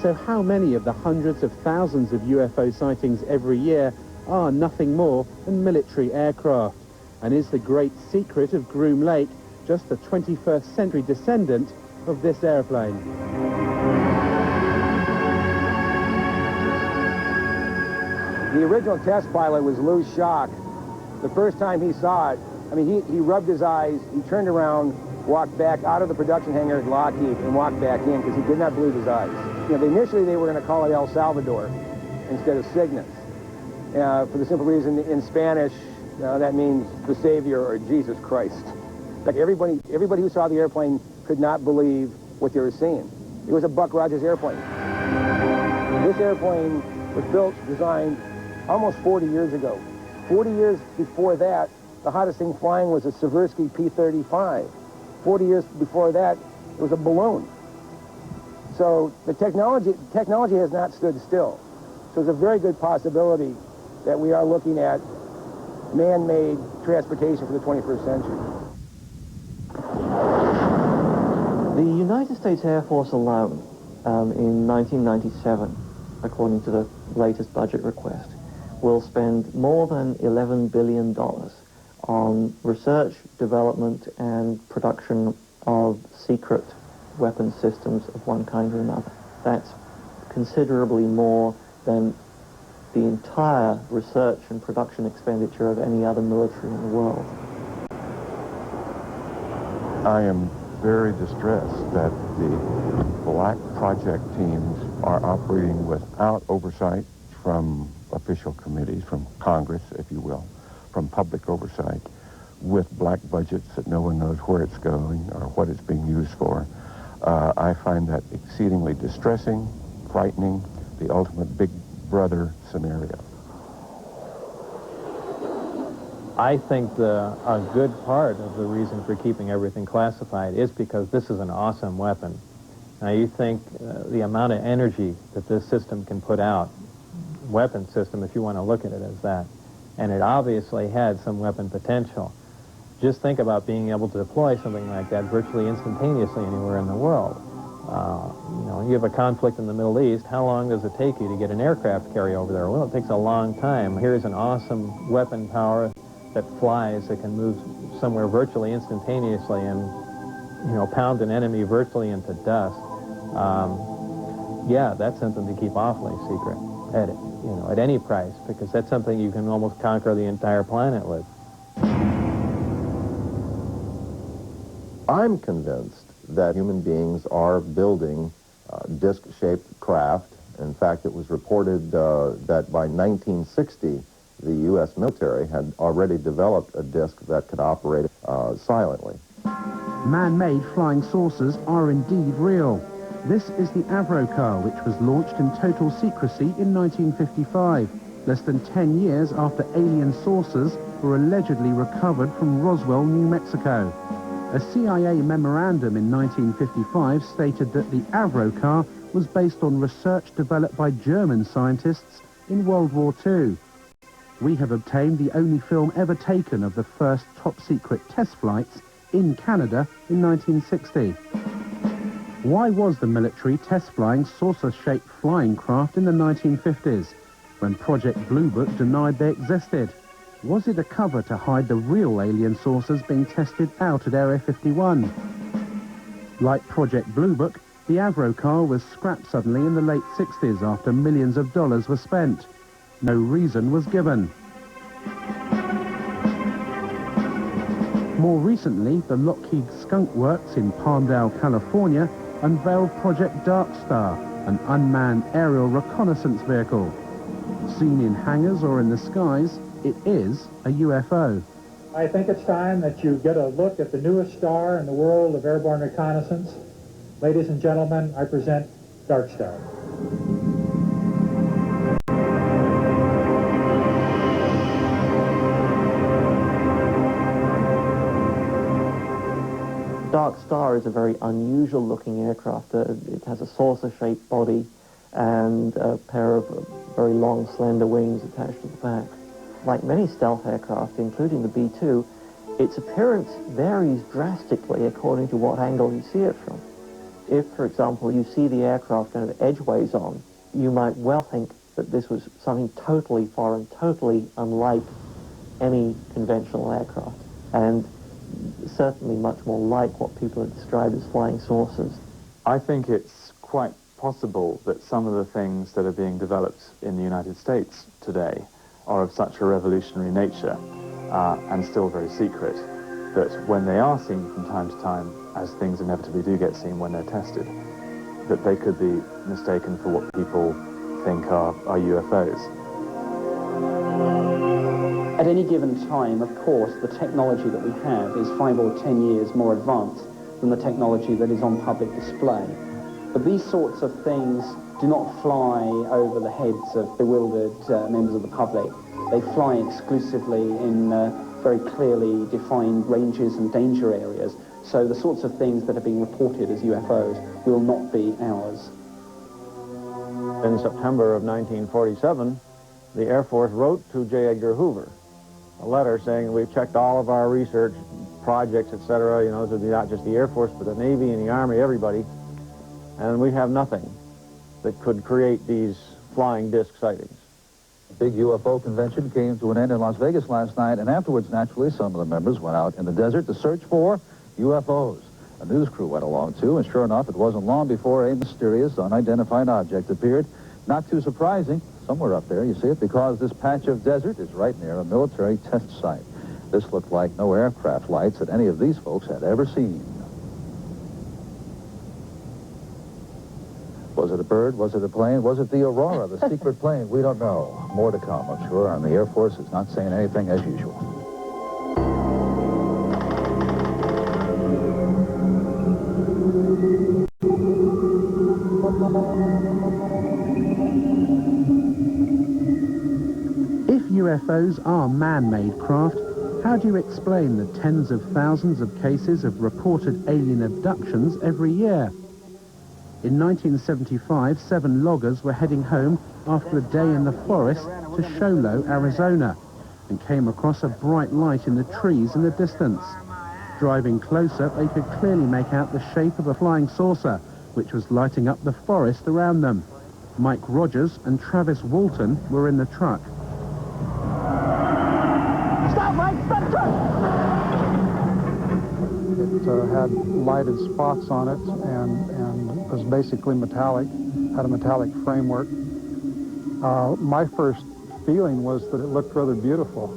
So how many of the hundreds of thousands of UFO sightings every year are nothing more than military aircraft? And is the great secret of Groom Lake just a 21st century descendant of this airplane? The original test pilot was Lou Schock. The first time he saw it, I mean, he rubbed his eyes, he turned around, walked back out of the production hangar at Lockheed and walked back in because he did not believe his eyes. You know, initially they were going to call it El Salvador instead of Cygnus. For the simple reason, in Spanish, that means the Savior or Jesus Christ. Like everybody who saw the airplane could not believe what they were seeing. It was a Buck Rogers airplane. This airplane was built, designed almost 40 years ago. 40 years before that, the hottest thing flying was a Seversky P-35. 40 years before that, it was a balloon. So the technology has not stood still. So there's a very good possibility that we are looking at man-made transportation for the 21st century. The United States Air Force alone, in 1997, according to the latest budget request, will spend more than $11 billion on research, development, and production of secret weapon systems of one kind or another. That's considerably more than the entire research and production expenditure of any other military in the world. I am very distressed that the black project teams are operating without oversight from official committees, from Congress, if you will, from public oversight, with black budgets that no one knows where it's going or what it's being used for. I find that exceedingly distressing, frightening, the ultimate big brother scenario. I think a good part of the reason for keeping everything classified is because this is an awesome weapon. Now you think the amount of energy that this system can put out, weapon system if you want to look at it as that, and it obviously had some weapon potential. Just think about being able to deploy something like that virtually instantaneously anywhere in the world. You know, you have a conflict in the Middle East, how long does it take you to get an aircraft carrier over there? Well, it takes a long time. Here's an awesome weapon power that flies, that can move somewhere virtually instantaneously and, you know, pound an enemy virtually into dust. Yeah, that's something to keep awfully secret at any price, because that's something you can almost conquer the entire planet with. I'm convinced that human beings are building disc-shaped craft. In fact, it was reported that by 1960, the U.S. military had already developed a disc that could operate silently. Man-made flying saucers are indeed real. This is the Avrocar, which was launched in total secrecy in 1955, less than 10 years after alien saucers were allegedly recovered from Roswell, New Mexico. A CIA memorandum in 1955 stated that the Avrocar was based on research developed by German scientists in World War II. We have obtained the only film ever taken of the first top-secret test flights in Canada in 1960. Why was the military test-flying saucer-shaped flying craft in the 1950s, when Project Blue Book denied they existed? Was it a cover to hide the real alien saucers being tested out at Area 51? Like Project Blue Book, the Avrocar was scrapped suddenly in the late 60s after millions of dollars were spent. No reason was given. More recently, the Lockheed Skunk Works in Palmdale, California, unveiled Project Dark Star, an unmanned aerial reconnaissance vehicle. Seen in hangars or in the skies, it is a UFO. I think it's time that you get a look at the newest star in the world of airborne reconnaissance. Ladies and gentlemen, I present Dark Star. Dark Star is a very unusual looking aircraft. It has a saucer-shaped body and a pair of very long, slender wings attached to the back. Like many stealth aircraft, including the B-2, its appearance varies drastically according to what angle you see it from. If, for example, you see the aircraft kind of edgeways on, you might well think that this was something totally foreign, totally unlike any conventional aircraft, and certainly much more like what people have described as flying saucers. I think it's quite possible that some of the things that are being developed in the United States today are of such a revolutionary nature and still very secret that when they are seen from time to time, as things inevitably do get seen when they're tested, that they could be mistaken for what people think are UFOs. At any given time, of course, the technology that we have is 5 or 10 years more advanced than the technology that is on public display. But these sorts of things do not fly over the heads of bewildered members of the public. They fly exclusively in very clearly defined ranges and danger areas. So the sorts of things that are being reported as UFOs will not be ours. In September of 1947, the Air Force wrote to J. Edgar Hoover a letter saying we've checked all of our research projects, etc., you know, to be not just the Air Force, but the Navy and the Army, everybody, and we have nothing that could create these flying disc sightings. The big UFO convention came to an end in Las Vegas last night, and afterwards, naturally, some of the members went out in the desert to search for UFOs. A news crew went along, too, and sure enough, it wasn't long before a mysterious, unidentified object appeared. Not too surprising, somewhere up there, you see it, because this patch of desert is right near a military test site. This looked like no aircraft lights that any of these folks had ever seen. Was it a bird? Was it a plane? Was it the Aurora, the secret plane? We don't know. More to come, I'm sure, and the Air Force is not saying anything as usual. If UFOs are man-made craft, how do you explain the tens of thousands of cases of reported alien abductions every year? In 1975, 7 loggers were heading home after a day in the forest to Sholo, Arizona, and came across a bright light in the trees in the distance. Driving closer, they could clearly make out the shape of a flying saucer, which was lighting up the forest around them. Mike Rogers and Travis Walton were in the truck. Stop, Mike! Stop the truck! It had lighted spots on it and was basically metallic, had a metallic framework. My first feeling was that it looked rather beautiful.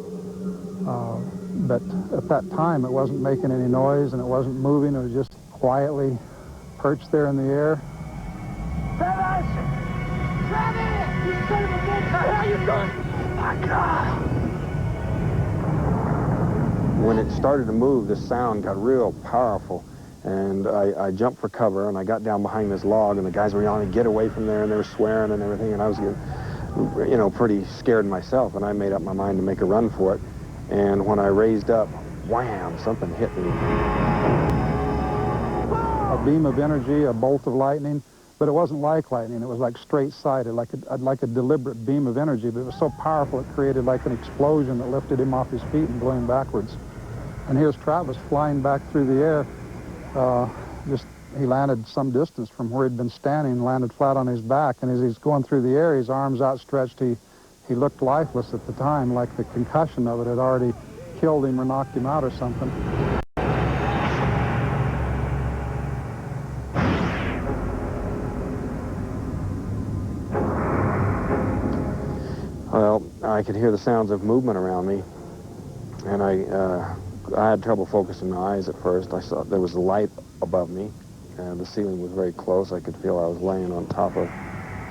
But at that time, it wasn't making any noise and it wasn't moving. It was just quietly perched there in the air. Travis! Travis! You son of a bitch! How are you doing? My God! When it started to move, the sound got real powerful, and I jumped for cover, and I got down behind this log, and the guys were yelling, "Get away from there," and they were swearing and everything, and I was getting, you know, pretty scared myself, and I made up my mind to make a run for it. And when I raised up, wham, something hit me. A beam of energy, a bolt of lightning, but it wasn't like lightning. It was like straight-sided, like a deliberate beam of energy, but it was so powerful it created like an explosion that lifted him off his feet and blew him backwards. And here's Travis flying back through the air. He landed some distance from where he'd been standing, landed flat on his back, and as he's going through the air, his arms outstretched, he looked lifeless at the time, like the concussion of it had already killed him or knocked him out or something. Well, I could hear the sounds of movement around me, and I had trouble focusing my eyes at first. I saw there was a light above me, and the ceiling was very close. I could feel I was laying on top of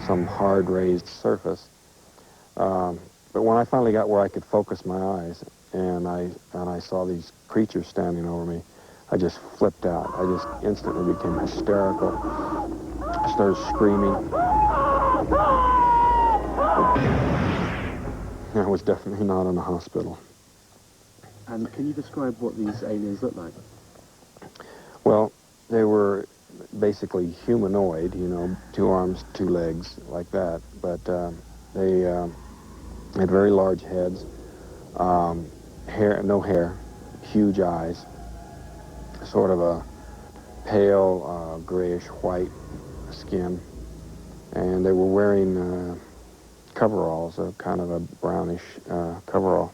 some hard raised surface. But when I finally got where I could focus my eyes, and I saw these creatures standing over me, I just flipped out. I just instantly became hysterical. I started screaming. I was definitely not in a hospital. And can you describe what these aliens look like? Well, they were basically humanoid, you know, 2 arms, 2 legs, like that. But they had very large heads, no hair, huge eyes, sort of a pale grayish-white skin, and they were wearing coveralls, a kind of a brownish coverall.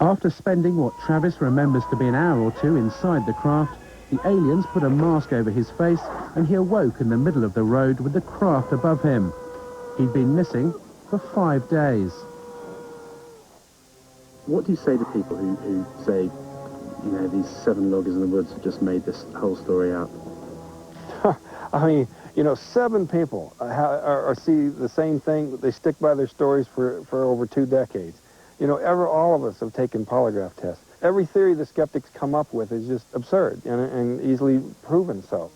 After spending what Travis remembers to be an hour or 2 inside the craft, the aliens put a mask over his face and he awoke in the middle of the road with the craft above him. He'd been missing for 5 days. What do you say to people who say, you know, these 7 loggers in the woods have just made this whole story up? I mean, you know, 7 people see the same thing. They stick by their stories for over 2 decades. You know, all of us have taken polygraph tests. Every theory the skeptics come up with is just absurd and easily proven so.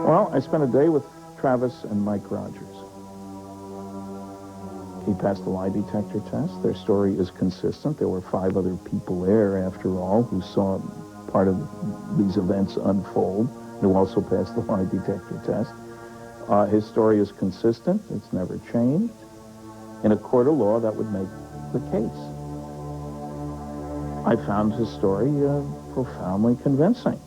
Well, I spent a day with Travis and Mike Rogers. He passed the lie detector test. Their story is consistent. There were 5 other people there, after all, who saw part of these events unfold, who also passed the lie detector test. His story is consistent. It's never changed. In a court of law, that would make the case. I found his story profoundly convincing.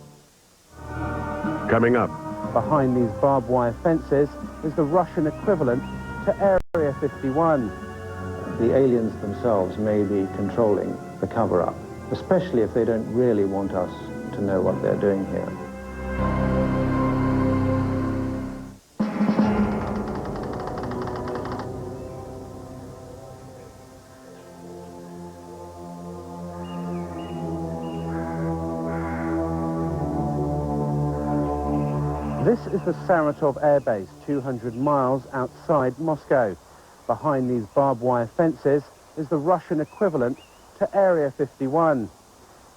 Coming up. Behind these barbed wire fences is the Russian equivalent to Area 51. The aliens themselves may be controlling the cover-up, especially if they don't really want us to know what they're doing here. This is the Saratov Air Base, 200 miles outside Moscow. Behind these barbed wire fences is the Russian equivalent to Area 51.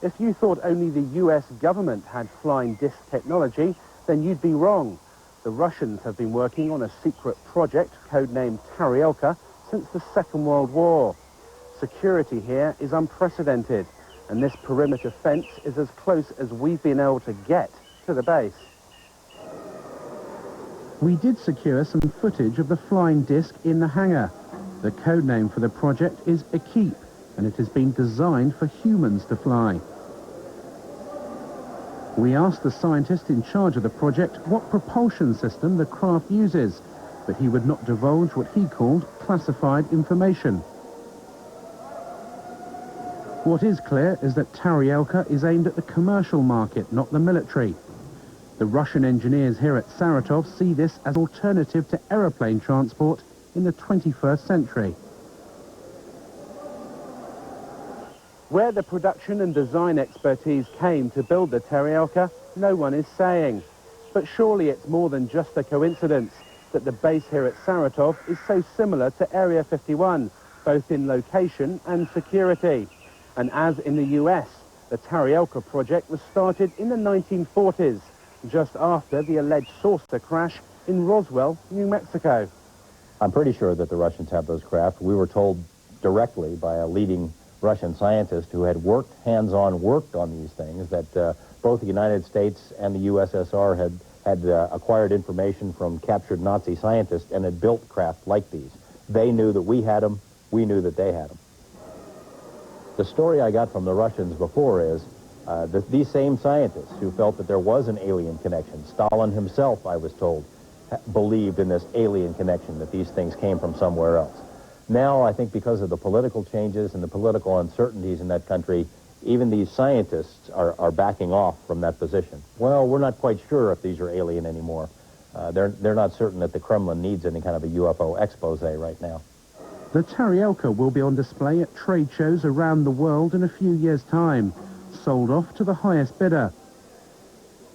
If you thought only the US government had flying disc technology, then you'd be wrong. The Russians have been working on a secret project codenamed Taryelka since the Second World War. Security here is unprecedented, and this perimeter fence is as close as we've been able to get to the base. We did secure some footage of the flying disc in the hangar. The code name for the project is EG&G, and it has been designed for humans to fly. We asked the scientist in charge of the project what propulsion system the craft uses, but he would not divulge what he called classified information. What is clear is that Taryelka is aimed at the commercial market, not the military. The Russian engineers here at Saratov see this as an alternative to aeroplane transport in the 21st century. Where the production and design expertise came to build the Taryelka, no one is saying. But surely it's more than just a coincidence that the base here at Saratov is so similar to Area 51, both in location and security. And as in the US, the Taryelka project was started in the 1940s, just after the alleged saucer crash in Roswell, New Mexico. I'm pretty sure that the Russians have those craft. We were told directly by a leading Russian scientist who had hands-on worked on these things, that both the United States and the USSR had acquired information from captured Nazi scientists and had built craft like these. They knew that we had them. We knew that they had them. The story I got from the Russians before is these same scientists who felt that there was an alien connection. Stalin himself, I was told, believed in this alien connection, that these things came from somewhere else. Now, I think because of the political changes and the political uncertainties in that country, even these scientists are backing off from that position. Well, we're not quite sure if these are alien anymore. They're not certain that the Kremlin needs any kind of a UFO expose right now. The Taryelka will be on display at trade shows around the world in a few years' time, sold off to the highest bidder.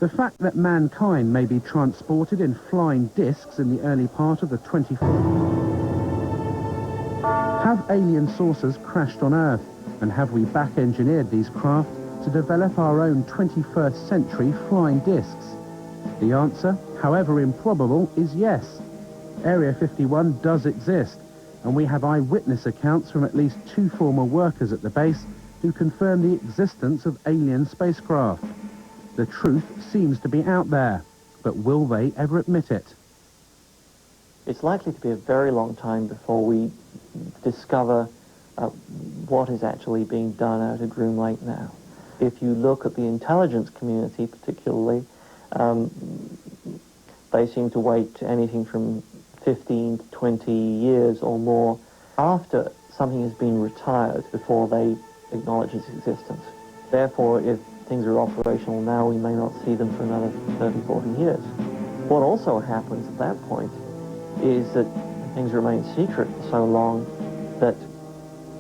The fact that mankind may be transported in flying discs in the early part of the 24th... Have alien saucers crashed on Earth, and have we back-engineered these craft to develop our own 21st century flying discs? The answer, however improbable, is yes. Area 51 does exist, and we have eyewitness accounts from at least 2 former workers at the base who confirm the existence of alien spacecraft. The truth seems to be out there, but will they ever admit it? It's likely to be a very long time before we discover what is actually being done out at Groom Lake now. If you look at the intelligence community particularly, they seem to wait anything from 15 to 20 years or more after something has been retired before they acknowledge its existence. Therefore, if things are operational now, we may not see them for another 30, 40 years. What also happens at that point is that things remain secret for so long that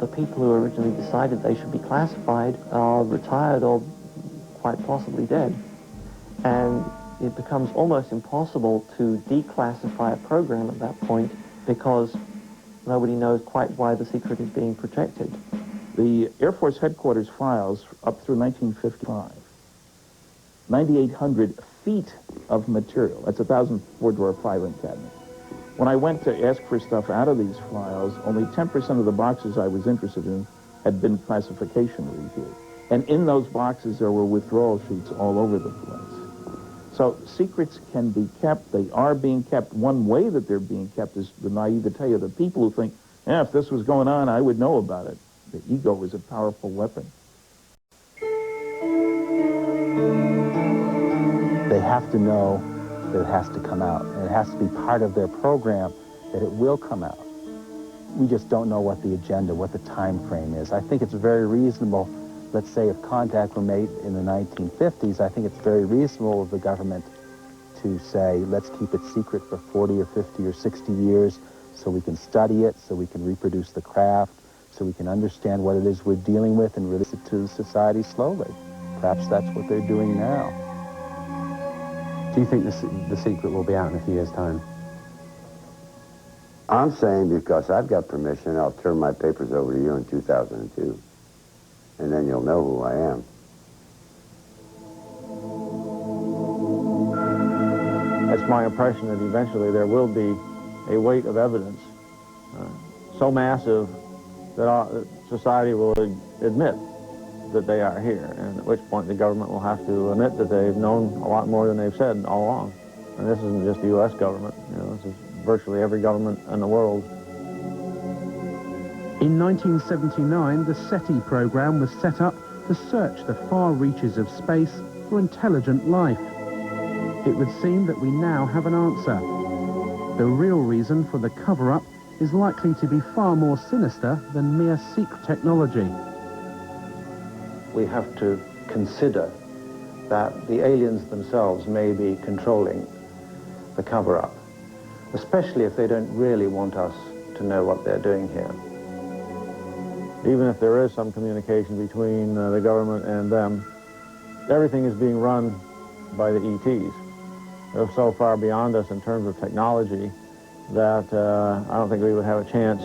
the people who originally decided they should be classified are retired or quite possibly dead. And it becomes almost impossible to declassify a program at that point because nobody knows quite why the secret is being protected. The Air Force headquarters files up through 1955, 9,800 feet of material. That's 1,000 four-drawer filing cabinets. When I went to ask for stuff out of these files, only 10% of the boxes I was interested in had been classification reviewed. And in those boxes, there were withdrawal sheets all over the place. So secrets can be kept. They are being kept. One way that they're being kept is the naivete of the people who think, yeah, if this was going on, I would know about it. The ego is a powerful weapon. They have to know that it has to come out, and it has to be part of their program that it will come out. We just don't know what the agenda, what the time frame is. I think it's very reasonable, let's say if contact were made in the 1950s, I think it's very reasonable of the government to say, let's keep it secret for 40 or 50 or 60 years so we can study it, so we can reproduce the craft, so we can understand what it is we're dealing with and release it to society slowly. Perhaps that's what they're doing now. Do you think the secret will be out in a few years' time? I'm saying because I've got permission, I'll turn my papers over to you in 2002. And then you'll know who I am. It's my impression that eventually there will be a weight of evidence so massive that society will admit that they are here, and at which point the government will have to admit that they've known a lot more than they've said all along. And this isn't just the U.S. government, this is virtually every government in the world. In 1979, the SETI program was set up to search the far reaches of space for intelligent life. It would seem that we now have an answer. The real reason for the cover-up is likely to be far more sinister than mere secret technology. We have to consider that the aliens themselves may be controlling the cover-up, especially if they don't really want us to know what they're doing here. Even if there is some communication between the government and them, everything is being run by the ETs. They're so far beyond us in terms of technology that I don't think we would have a chance.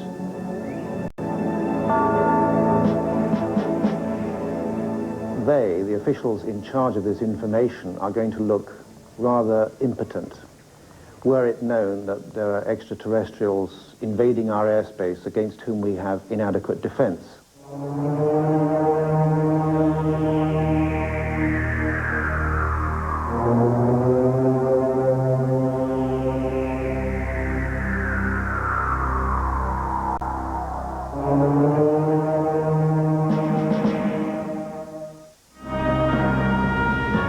They, the officials in charge of this information, are going to look rather impotent were it known that there are extraterrestrials invading our airspace against whom we have inadequate defense.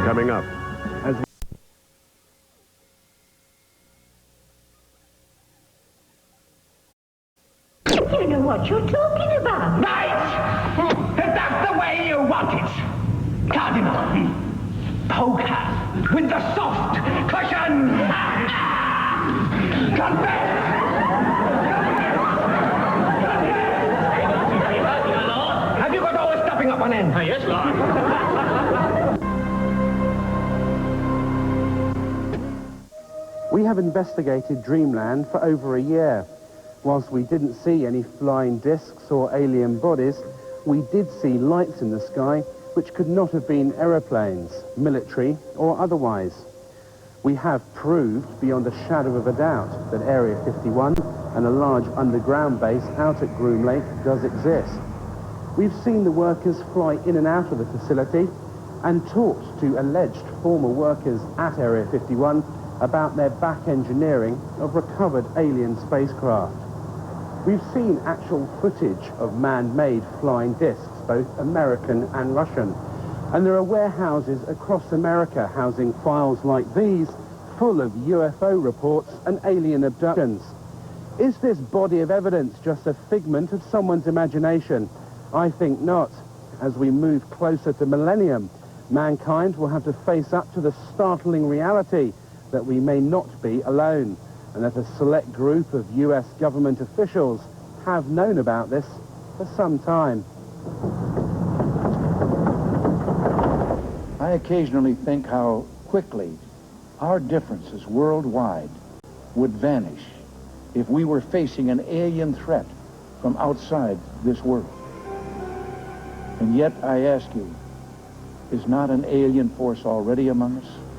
Coming up, as You know what you're talking about. Right! That's the way you want it. Cardinal. Poker with the soft cushion. Confess! Have you got all the stuffing up on end? Yes, Lord. We have investigated Dreamland for over a year. Whilst we didn't see any flying discs or alien bodies, we did see lights in the sky which could not have been aeroplanes, military or otherwise. We have proved beyond a shadow of a doubt that Area 51 and a large underground base out at Groom Lake does exist. We've seen the workers fly in and out of the facility and talked to alleged former workers at Area 51 about their back engineering of recovered alien spacecraft. We've seen actual footage of man-made flying discs, both American and Russian. And there are warehouses across America housing files like these, full of UFO reports and alien abductions. Is this body of evidence just a figment of someone's imagination? I think not. As we move closer to millennium, mankind will have to face up to the startling reality that we may not be alone, and that a select group of US government officials have known about this for some time. I occasionally think how quickly our differences worldwide would vanish if we were facing an alien threat from outside this world. And yet I ask you, is not an alien force already among us?